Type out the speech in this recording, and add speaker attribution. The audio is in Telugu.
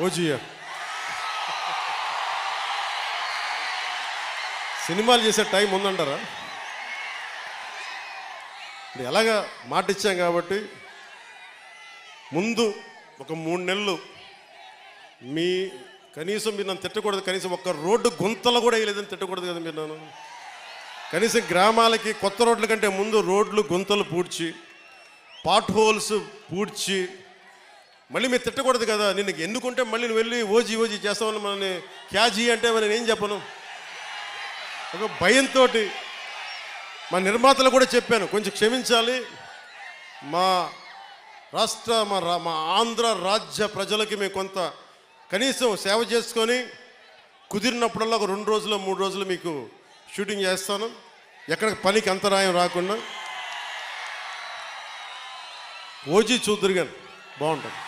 Speaker 1: ఓజీయా సినిమాలు చేసే టైం ఉందంటారా? ఎలాగా మాట ఇచ్చాం కాబట్టి ముందు ఒక 3 నెలలు మీ కనీసం మీరు నన్ను తిట్టకూడదు, కనీసం ఒక్క రోడ్డు గుంతలు కూడా వేయలేదని తిట్టకూడదు కదా మీరు నన్ను. కనీసం గ్రామాలకి కొత్త రోడ్ల కంటే ముందు రోడ్లు గుంతలు పూడ్చి పాట్ హోల్స్ పూడ్చి మళ్ళీ మీరు తిట్టకూడదు కదా. నిన్ను ఎన్నుకుంటే మళ్ళీ నువ్వు వెళ్ళి ఓజీ చేస్తామని మనని క్యాజీ అంటే మరి నేనేం చెప్పను. ఒక భయంతో మా నిర్మాతలు కూడా చెప్పాను, కొంచెం క్షమించాలి, మా రాష్ట్ర మా ఆంధ్ర రాజ్య ప్రజలకి మేము కొంత కనీసం సేవ చేసుకొని కుదిరినప్పుడల్లా ఒక 2 రోజులు 3 రోజులు మీకు షూటింగ్ చేస్తాను, ఎక్కడ పనికి అంతరాయం రాకుండా. ఓజీ చూద్దరు కానీ బాగుంటుంది.